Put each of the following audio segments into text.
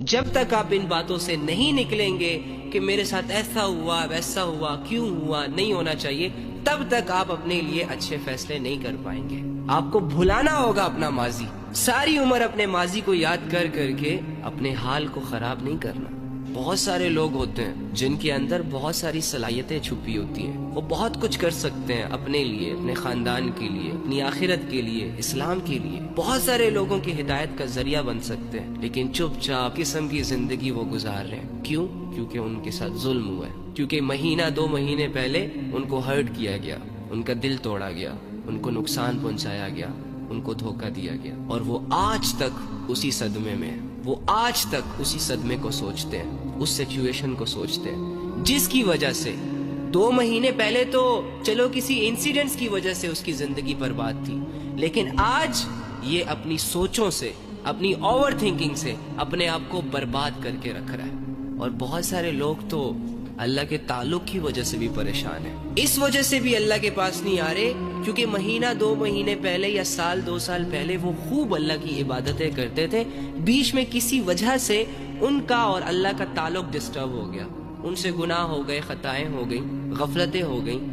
جب تک آپ ان باتوں سے نہیں نکلیں گے کہ میرے ساتھ ایسا ہوا ویسا ہوا کیوں ہوا نہیں ہونا چاہیے، تب تک آپ اپنے لیے اچھے فیصلے نہیں کر پائیں گے۔ آپ کو بھلانا ہوگا اپنا ماضی، ساری عمر اپنے ماضی کو یاد کر کر کے اپنے حال کو خراب نہیں کرنا۔ بہت سارے لوگ ہوتے ہیں جن کے اندر بہت ساری صلاحیتیں چھپی ہوتی ہیں، وہ بہت کچھ کر سکتے ہیں اپنے لیے، اپنے خاندان کے لیے، اپنی آخرت کے لیے، اسلام کے لیے، بہت سارے لوگوں کی ہدایت کا ذریعہ بن سکتے ہیں، لیکن چپ چاپ قسم کی زندگی وہ گزار رہے ہیں۔ کیوں؟ کیونکہ ان کے ساتھ ظلم ہوا ہے، کیونکہ مہینہ 2 مہینے پہلے ان کو ہرٹ کیا گیا، ان کا دل توڑا گیا، ان کو نقصان پہنچایا گیا، ان کو دھوکہ دیا گیا، اور وہ آج تک اسی صدمے میں ہیں، وہ آج تک اسی صدمے کو سوچتے ہیں، اس سچویشن کو سوچتے ہیں جس کی وجہ سے 2 مہینے پہلے تو چلو کسی انسیڈنٹس کی وجہ سے اس کی زندگی برباد تھی، لیکن آج یہ اپنی سوچوں سے، اپنی اوور تھنکنگ سے اپنے آپ کو برباد کر کے رکھ رہا ہے۔ اور بہت سارے لوگ تو اللہ کے تعلق کی وجہ سے بھی پریشان ہیں، اس وجہ سے بھی اللہ کے پاس نہیں آ رہے کیونکہ مہینہ 2 مہینے پہلے یا سال 2 سال پہلے وہ خوب اللہ کی عبادتیں کرتے تھے، بیچ میں کسی وجہ سے ان کا اور اللہ کا تعلق ڈسٹرب ہو گیا، ان سے گناہ ہو گئے، خطائیں ہو گئیں، غفلتیں ہو گئیں۔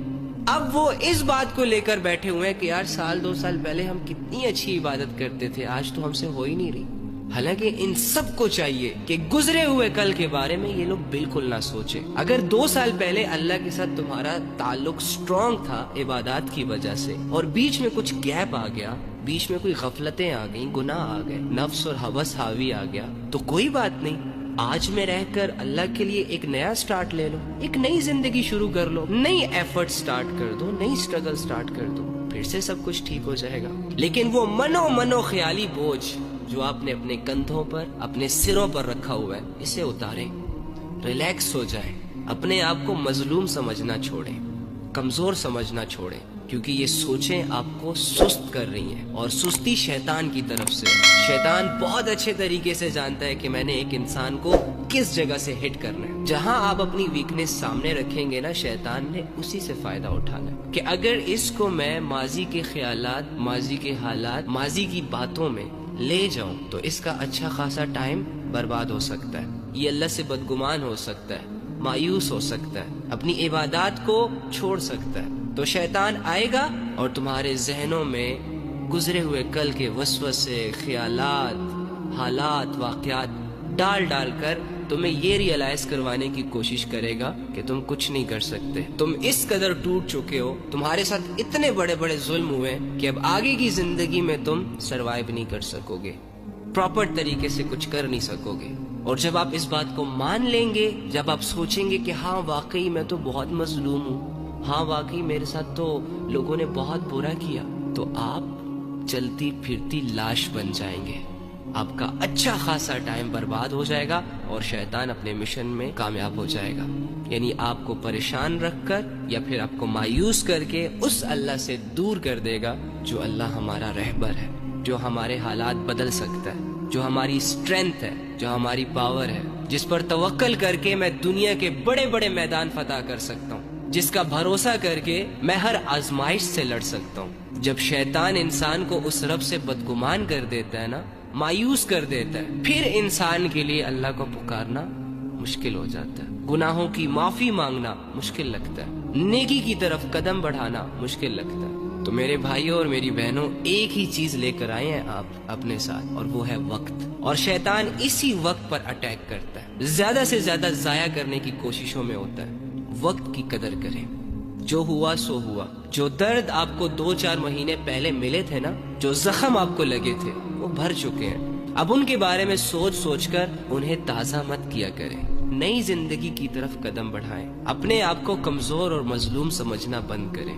اب وہ اس بات کو لے کر بیٹھے ہوئے ہیں کہ یار سال 2 سال پہلے ہم کتنی اچھی عبادت کرتے تھے، آج تو ہم سے ہو ہی نہیں رہی۔ حالانکہ ان سب کو چاہیے کہ گزرے ہوئے کل کے بارے میں یہ لوگ بالکل نہ سوچیں۔ اگر 2 سال پہلے اللہ کے ساتھ تمہارا تعلق سٹرونگ تھا عبادات کی وجہ سے، اور بیچ میں کچھ گیپ آ گیا، بیچ میں کوئی غفلتیں آ گئیں، گناہ آ گئے، نفس اور ہوس حاوی آ گیا، تو کوئی بات نہیں، آج میں رہ کر اللہ کے لیے ایک نیا سٹارٹ لے لو، ایک نئی زندگی شروع کر لو، نئی ایفرٹ سٹارٹ کر دو، نئی سٹرگل سٹارٹ کر دو، پھر سے سب کچھ ٹھیک ہو جائے گا۔ لیکن وہ منو خیالی بوجھ جو آپ نے اپنے کندھوں پر، اپنے سروں پر رکھا ہوا ہے، اسے اتاریں، ریلیکس ہو جائیں، اپنے آپ کو مظلوم سمجھنا چھوڑیں، کمزور سمجھنا چھوڑیں، کیونکہ یہ سوچیں آپ کو سست کر رہی ہیں، اور سستی شیطان کی طرف سے۔ شیطان بہت اچھے طریقے سے جانتا ہے کہ میں نے ایک انسان کو کس جگہ سے ہٹ کرنا ہے۔ جہاں آپ اپنی ویکنس سامنے رکھیں گے نا، شیطان نے اسی سے فائدہ اٹھانا ہے کہ اگر اس کو میں ماضی کے خیالات، ماضی کے حالات، ماضی کی باتوں میں لے جاؤں تو اس کا اچھا خاصا ٹائم برباد ہو سکتا ہے، یہ اللہ سے بدگمان ہو سکتا ہے، مایوس ہو سکتا ہے، اپنی عبادات کو چھوڑ سکتا ہے۔ تو شیطان آئے گا اور تمہارے ذہنوں میں گزرے ہوئے کل کے وسوسے، خیالات، حالات، واقعات ڈال کر تمہیں یہ ریئلائز کروانے کی کوشش کرے گا کہ تم کچھ نہیں کر سکتے، تم اس قدر ٹوٹ چکے ہو، تمہارے ساتھ اتنے بڑے ظلم ہوئے کہ اب آگے کی زندگی میں تم سروائیو نہیں کر سکو گے، پراپر طریقے سے کچھ کر نہیں سکو گے۔ اور جب آپ اس بات کو مان لیں گے، جب آپ سوچیں گے کہ ہاں واقعی میں تو بہت مظلوم ہوں، ہاں واقعی میرے ساتھ تو لوگوں نے بہت برا کیا، تو آپ چلتی پھرتی لاش بن جائیں گے، آپ کا اچھا خاصا ٹائم برباد ہو جائے گا اور شیطان اپنے مشن میں کامیاب ہو جائے گا۔ یعنی آپ کو پریشان رکھ کر یا پھر آپ کو مایوس کر کے اس اللہ سے دور کر دے گا جو اللہ ہمارا رہبر ہے، جو ہمارے حالات بدل سکتا ہے، جو ہماری اسٹرینتھ ہے، جو ہماری پاور ہے، جس پر توکل کر کے میں دنیا کے بڑے میدان فتح کر سکتا ہوں، جس کا بھروسہ کر کے میں ہر آزمائش سے لڑ سکتا ہوں۔ جب شیطان انسان کو اس رب سے بدگمان کر دیتا ہے نا، مایوس کر دیتا ہے، پھر انسان کے لیے اللہ کو پکارنا مشکل ہو جاتا ہے، گناہوں کی معافی مانگنا مشکل لگتا ہے، نیکی کی طرف قدم بڑھانا مشکل لگتا ہے۔ تو میرے بھائیوں اور میری بہنوں، ایک ہی چیز لے کر آئے ہیں آپ اپنے ساتھ، اور وہ ہے وقت۔ اور شیطان اسی وقت پر اٹیک کرتا ہے، زیادہ سے زیادہ ضائع کرنے کی کوششوں میں ہوتا ہے۔ وقت کی قدر کریں، جو ہوا سو ہوا۔ جو درد آپ کو 2-4 مہینے پہلے ملے تھے نا، جو زخم آپ کو لگے تھے، وہ بھر چکے ہیں۔ اب ان کے بارے میں سوچ کر انہیں تازہ مت کیا کریں، نئی زندگی کی طرف قدم بڑھائیں، اپنے آپ کو کمزور اور مظلوم سمجھنا بند کریں۔